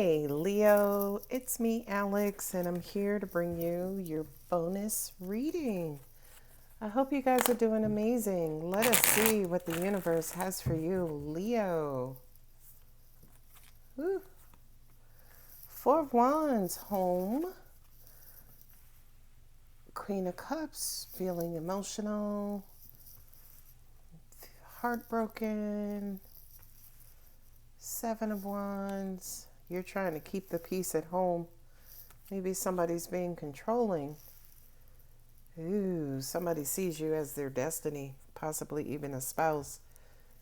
Hey Leo, it's me Alex, and I'm here to bring you your bonus reading. I hope you guys are doing amazing. Let us see what the universe has for you, Leo. Woo. Four of Wands, home. Queen of Cups, feeling emotional, heartbroken. Seven of Wands, you're trying to keep the peace at home. Maybe somebody's being controlling. Ooh, somebody sees you as their destiny, possibly even a spouse.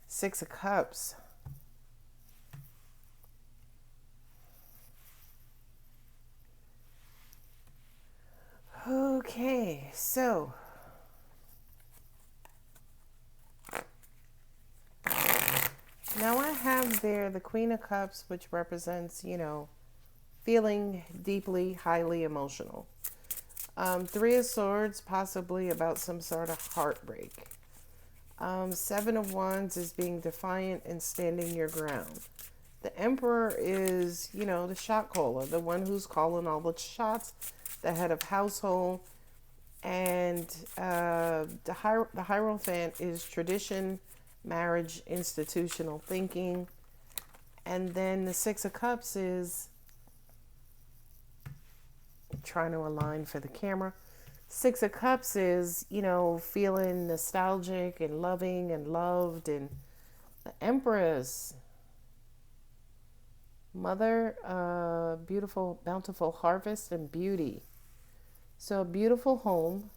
Six of Cups. Okay, so now I have there the Queen of Cups, which represents, feeling deeply, highly emotional. Three of Swords, possibly about some sort of heartbreak. Seven of Wands is being defiant and standing your ground. The Emperor is, the shot caller, the one who's calling all the shots, the head of household. And the Hierophant is tradition, marriage, institutional thinking. And then the Six of Cups is trying to align for the camera. Six of Cups is, feeling nostalgic and loving and loved. And the Empress, mother, beautiful, bountiful harvest and beauty. So a beautiful home.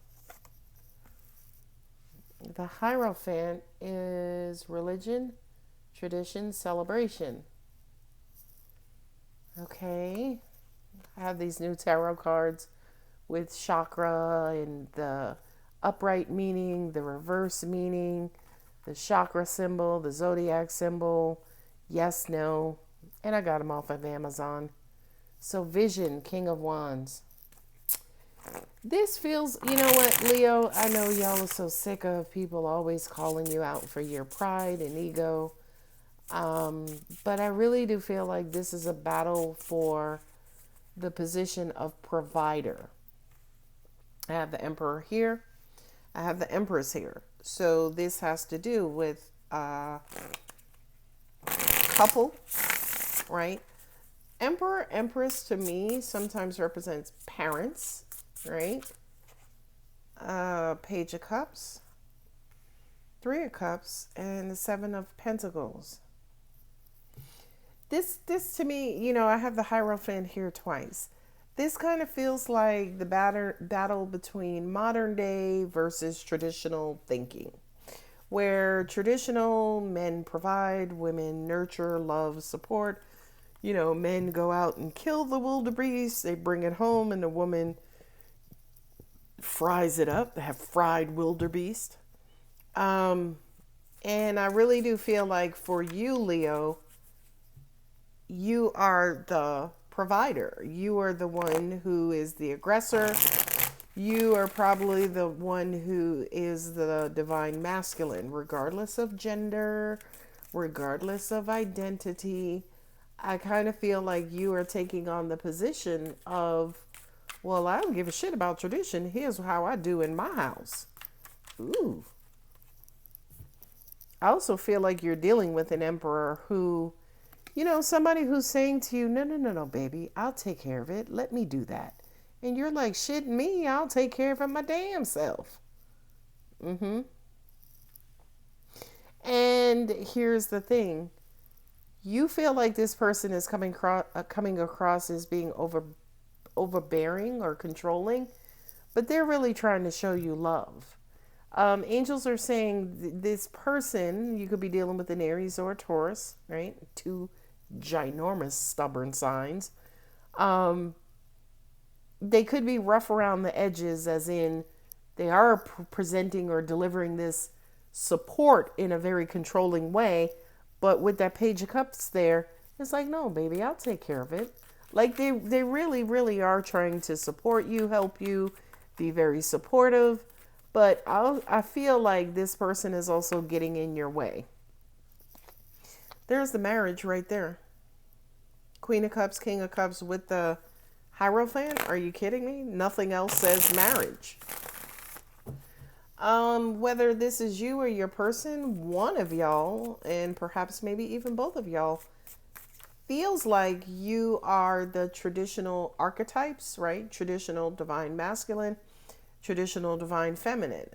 The Hierophant is religion, tradition, celebration. Okay. I have these new tarot cards with chakra and the upright meaning, the reverse meaning, the chakra symbol, the zodiac symbol, yes, no. And I got them off of Amazon. So Vision, King of Wands. This feels, you know what, Leo, I know y'all are so sick of people always calling you out for your pride and ego. But I really do feel like this is a battle for the position of provider. I have the Emperor here. I have the Empress here. So this has to do with couple, right? Emperor, Empress to me sometimes represents parents, right? Page of Cups, Three of Cups, and the Seven of Pentacles. This to me, I have the Hierophant here twice. This kind of feels like the battle between modern day versus traditional thinking, where traditional men provide, women nurture, love, support. Men go out and kill the wildebeest, they bring it home, and the woman fries it up. They have fried wildebeest. And I really do feel like for you, Leo, you are the provider. You are the one who is the aggressor. You are probably the one who is the divine masculine, regardless of gender, regardless of identity. I kind of feel like you are taking on the position of, well, I don't give a shit about tradition. Here's how I do in my house. Ooh. I also feel like you're dealing with an emperor who, somebody who's saying to you, no, baby, I'll take care of it. Let me do that. And you're like, shit, me, I'll take care of it my damn self. And here's the thing. You feel like this person is coming across as being overbearing or controlling, but they're really trying to show you love. Angels are saying this person, you could be dealing with an Aries or a Taurus, right? Two ginormous stubborn signs. They could be rough around the edges, as in they are presenting or delivering this support in a very controlling way. But with that Page of Cups there, it's like, no, baby, I'll take care of it. Like they really, really are trying to support you, help you, be very supportive. But I feel like this person is also getting in your way. There's the marriage right there. Queen of Cups, King of Cups with the Hierophant. Are you kidding me? Nothing else says marriage. Whether this is you or your person, one of y'all, and perhaps maybe even both of y'all, feels like you are the traditional archetypes, right? Traditional divine masculine, traditional divine feminine.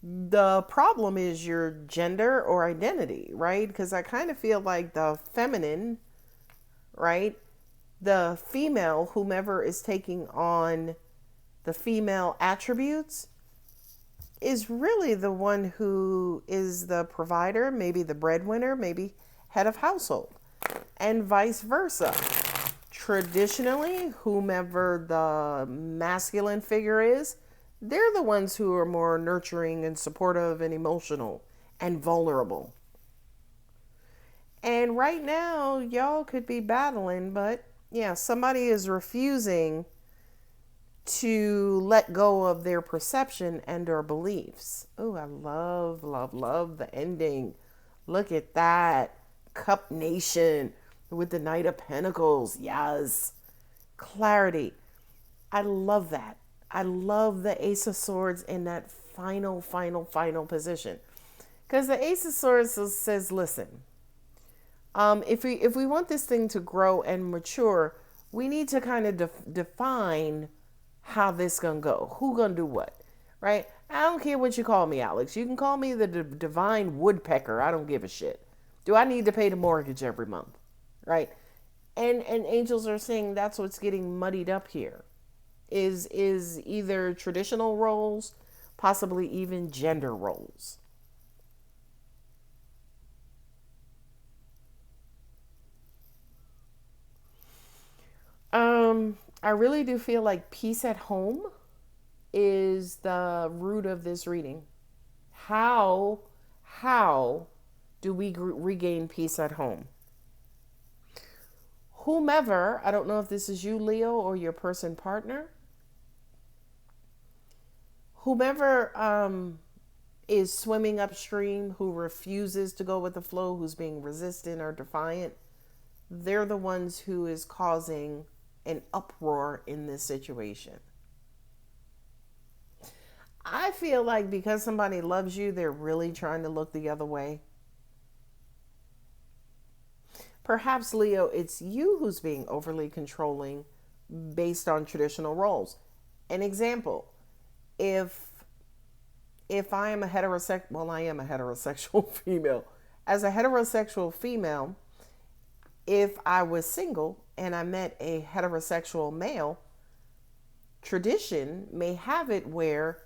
The problem is your gender or identity, right? Because I kind of feel like the feminine, right? The female, whomever is taking on the female attributes, is really the one who is the provider, maybe the breadwinner, maybe head of household, and vice versa. Traditionally, whomever the masculine figure is, they're the ones who are more nurturing and supportive and emotional and vulnerable. And right now, y'all could be battling, but yeah, somebody is refusing to let go of their perception and or beliefs. Oh, I love, love, love the ending. Look at that. Cup Nation with the Knight of Pentacles. Yes. Clarity. I love that. I love the Ace of Swords in that final position. Because the Ace of Swords says, listen, if we want this thing to grow and mature, we need to kind of define how this gonna go. Who gonna do what, right? I don't care what you call me, Alex. You can call me the divine woodpecker. I don't give a shit. Do I need to pay the mortgage every month, right? And angels are saying that's what's getting muddied up here. Is either traditional roles, possibly even gender roles. I really do feel like peace at home is the root of this reading. How do we regain peace at home? Whomever, I don't know if this is you, Leo, or your person partner, whomever is swimming upstream, who refuses to go with the flow, who's being resistant or defiant, they're the ones who is causing an uproar in this situation. I feel like because somebody loves you, they're really trying to look the other way. Perhaps, Leo, it's you who's being overly controlling based on traditional roles. An example, if I am a heterosexual, well, I am a heterosexual female. As a heterosexual female, if I was single and I met a heterosexual male, tradition may have it where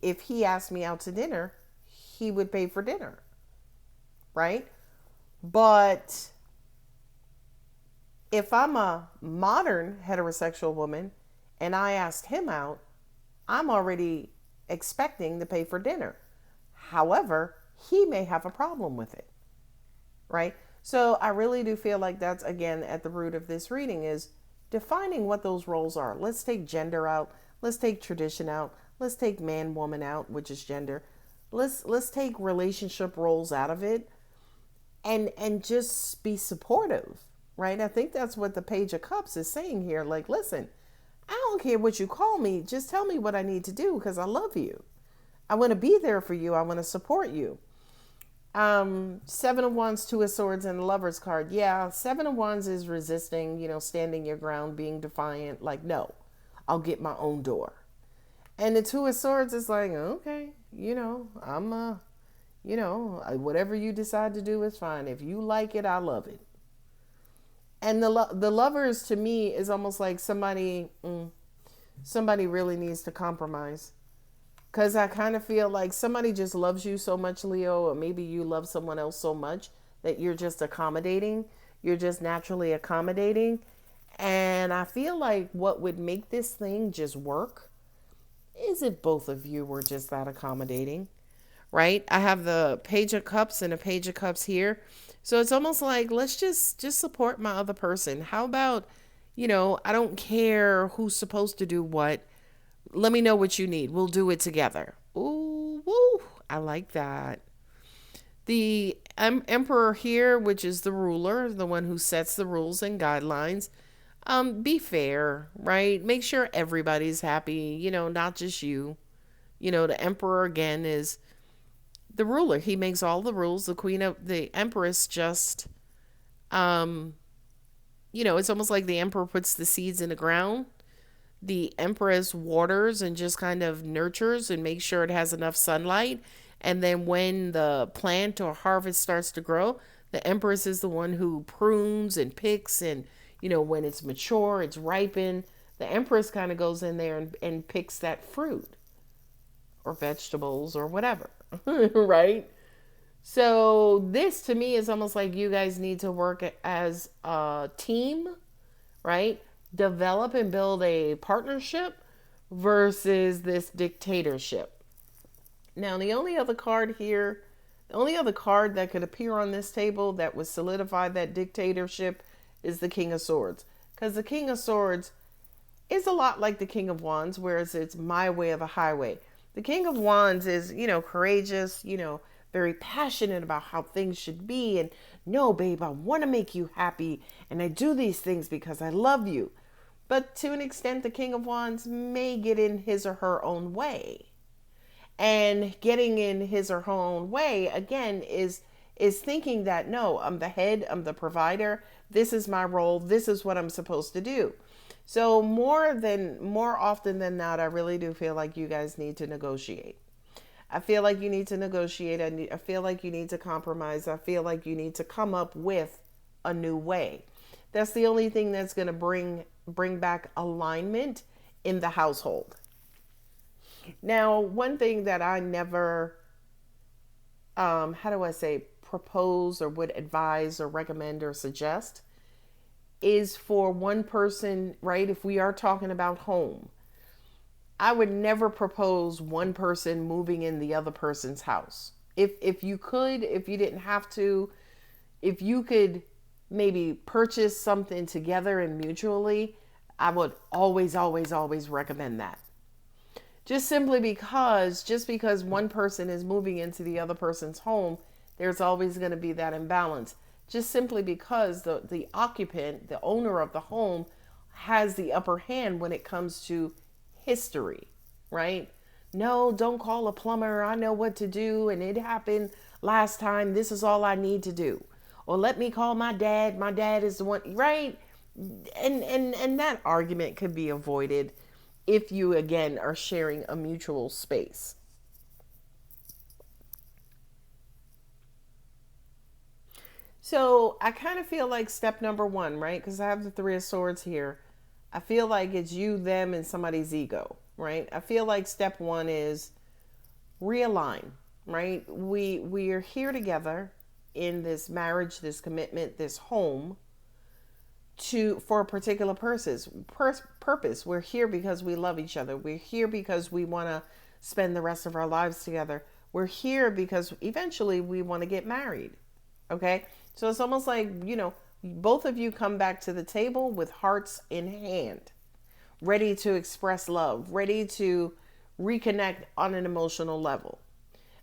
if he asked me out to dinner, he would pay for dinner, right? But if I'm a modern heterosexual woman and I asked him out, I'm already expecting to pay for dinner. However, he may have a problem with it, right? So I really do feel like that's, again, at the root of this reading is defining what those roles are. Let's take gender out. Let's take tradition out. Let's take man, woman out, which is gender. Let's take relationship roles out of it and just be supportive, right? I think that's what the Page of Cups is saying here. Like, listen, I don't care what you call me. Just tell me what I need to do because I love you. I want to be there for you. I want to support you. Seven of Wands, Two of Swords, and the Lover's card. Yeah, Seven of Wands is resisting, standing your ground, being defiant. Like, no, I'll get my own door. And the Two of Swords is like, okay, I'm, whatever you decide to do is fine. If you like it, I love it. And the Lovers to me is almost like somebody really needs to compromise. Because I kind of feel like somebody just loves you so much, Leo, or maybe you love someone else so much that you're just accommodating. You're just naturally accommodating. And I feel like what would make this thing just work is if both of you were just that accommodating, right? I have the Page of Cups and a Page of Cups here. So it's almost like, let's just support my other person. How about, I don't care who's supposed to do what. Let me know what you need. We'll do it together. Ooh, woo. I like that. The emperor here, which is the ruler, the one who sets the rules and guidelines, be fair, right? Make sure everybody's happy, not just you. The emperor again is the ruler. He makes all the rules. The empress just, um, it's almost like the emperor puts the seeds in the ground. The empress waters and just kind of nurtures and makes sure it has enough sunlight. And then when the plant or harvest starts to grow, the empress is the one who prunes and picks. And, when it's mature, it's ripened, the empress kind of goes in there and picks that fruit or vegetables or whatever, right? So this to me is almost like you guys need to work as a team, right? Develop and build a partnership versus this dictatorship. Now, the only other card here, the only other card that could appear on this table that would solidify that dictatorship is the King of Swords. Because the King of Swords is a lot like the King of Wands, whereas it's my way of a highway. The King of Wands is, courageous, very passionate about how things should be. And no, babe, I want to make you happy. And I do these things because I love you. But to an extent, the King of Wands may get in his or her own way. And getting in his or her own way, again, is thinking that, no, I'm the head, I'm the provider. This is my role. This is what I'm supposed to do. So more often than not, I really do feel like you guys need to negotiate. I feel like you need to negotiate. I feel like you need to compromise. I feel like you need to come up with a new way. That's the only thing that's going to bring back alignment in the household. Now, one thing that I never, propose or would advise or recommend or suggest is for one person, right? If we are talking about home, I would never propose one person moving in the other person's house. If you could, if you didn't have to, if you could maybe purchase something together and mutually, I would always, always, always recommend that. Just because one person is moving into the other person's home, there's always going to be that imbalance. Just simply because the occupant, the owner of the home, has the upper hand when it comes to history, right? No, don't call a plumber. I know what to do, and it happened last time. This is all I need to do. Or let me call my dad. My dad is the one, right? And that argument could be avoided if you, again, are sharing a mutual space. So I kind of feel like step number one, right? Because I have the Three of Swords here. I feel like it's you, them, and somebody's ego, right? I feel like step one is realign, right? We are here together in this marriage, this commitment, this home for a particular purpose. We're here because we love each other. We're here because we want to spend the rest of our lives together. We're here because eventually we want to get married. Okay? So it's almost like, both of you come back to the table with hearts in hand, ready to express love, ready to reconnect on an emotional level.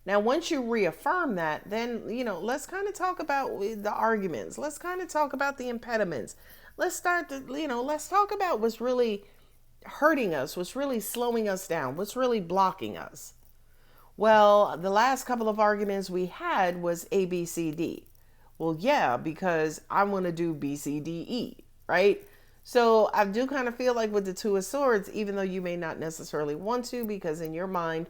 Now, once you reaffirm that, then, let's kind of talk about the arguments. Let's kind of talk about the impediments. Let's talk about what's really hurting us, what's really slowing us down, what's really blocking us. Well, the last couple of arguments we had was A, B, C, D. Well, yeah, because I want to do B, C, D, E, right? So I do kind of feel like with the Two of Swords, even though you may not necessarily want to, because in your mind,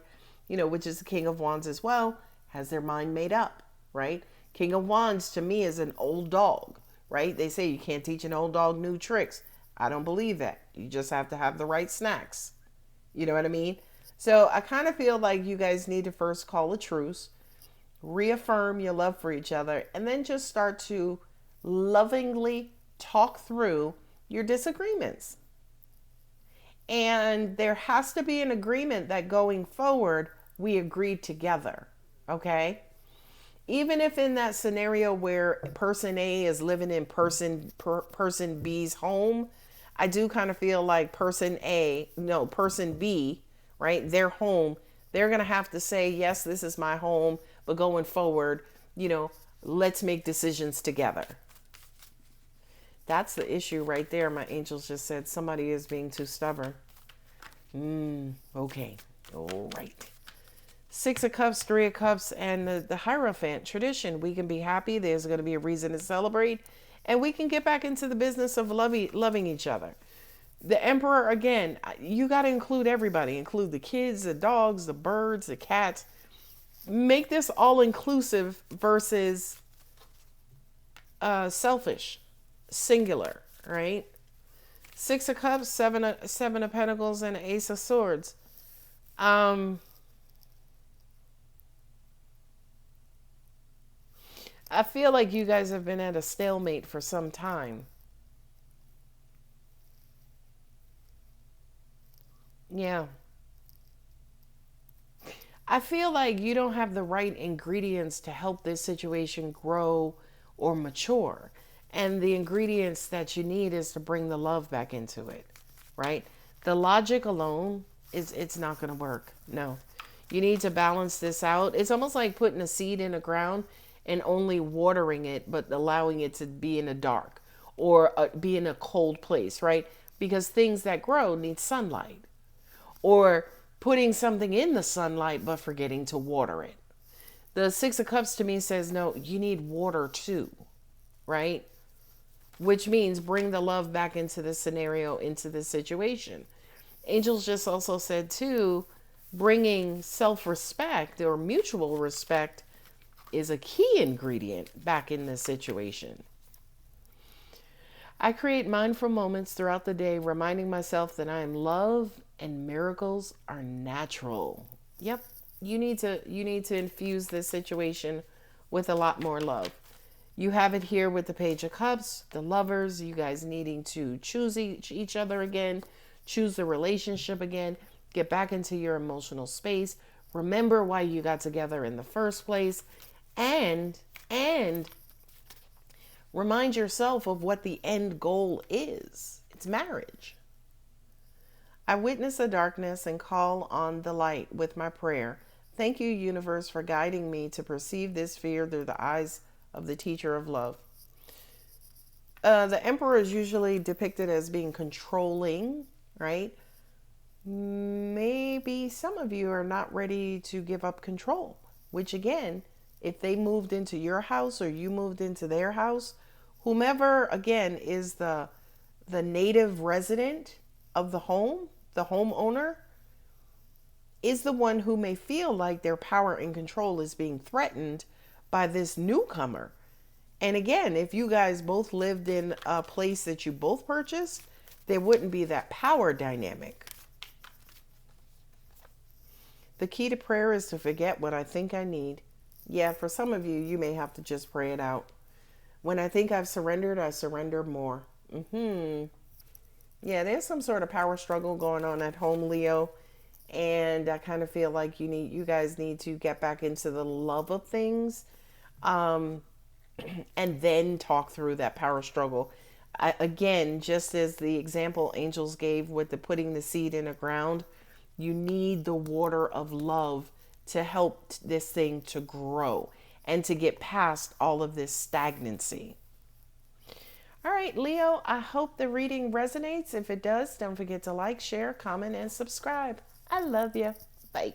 which is the King of Wands as well, has their mind made up, right? King of Wands to me is an old dog, right? They say you can't teach an old dog new tricks. I don't believe that. You just have to have the right snacks. You know what I mean? So I kind of feel like you guys need to first call a truce, reaffirm your love for each other, and then just start to lovingly talk through your disagreements. And there has to be an agreement that going forward, we agree together. Okay? Even if in that scenario where person A is living in person B's home, I do kind of feel like person B, right? Their home, they're going to have to say, yes, this is my home, but going forward, you know, let's make decisions together. That's the issue right there. My angels just said somebody is being too stubborn. Okay. All right. Six of Cups, Three of Cups, and the Hierophant tradition. We can be happy. There's going to be a reason to celebrate. And we can get back into the business of loving each other. The Emperor, again, you got to include everybody. Include the kids, the dogs, the birds, the cats. Make this all inclusive versus selfish, singular, right? Six of Cups, Seven of Pentacles, and Ace of Swords. I feel like you guys have been at a stalemate for some time. Yeah. I feel like you don't have the right ingredients to help this situation grow or mature. And the ingredients that you need is to bring the love back into it, right? The logic alone it's not going to work. No. You need to balance this out. It's almost like putting a seed in the ground and only watering it, but allowing it to be in the dark or be in a cold place, right? Because things that grow need sunlight. Or putting something in the sunlight but forgetting to water it. The Six of Cups to me says, no, you need water too, right? Which means bring the love back into the scenario, into the situation. Angels just also said too, bringing self-respect or mutual respect is a key ingredient back in this situation. I create mindful moments throughout the day, reminding myself that I am loved and miracles are natural. Yep, you need to infuse this situation with a lot more love. You have it here with the Page of Cups, the lovers, you guys needing to choose each other again, choose the relationship again, get back into your emotional space, remember why you got together in the first place, and remind yourself of what the end goal is. It's marriage. I witness the darkness and call on the light with my prayer. Thank you, universe, for guiding me to perceive this fear through the eyes of the teacher of love. The Emperor is usually depicted as being controlling, right? Maybe some of you are not ready to give up control, which again, if they moved into your house or you moved into their house, whomever, again, is the native resident of the home, the homeowner, is the one who may feel like their power and control is being threatened by this newcomer. And again, if you guys both lived in a place that you both purchased, there wouldn't be that power dynamic. The key to prayer is to forget what I think I need. Yeah, for some of you, you may have to just pray it out. When I think I've surrendered, I surrender more. Yeah, there's some sort of power struggle going on at home, Leo. And I kind of feel like you guys need to get back into the love of things. And then talk through that power struggle. Again, just as the example angels gave with the putting the seed in the ground, you need the water of love to help this thing to grow and to get past all of this stagnancy. All right, Leo, I hope the reading resonates. If it does, don't forget to like, share, comment, and subscribe. I love you. Bye.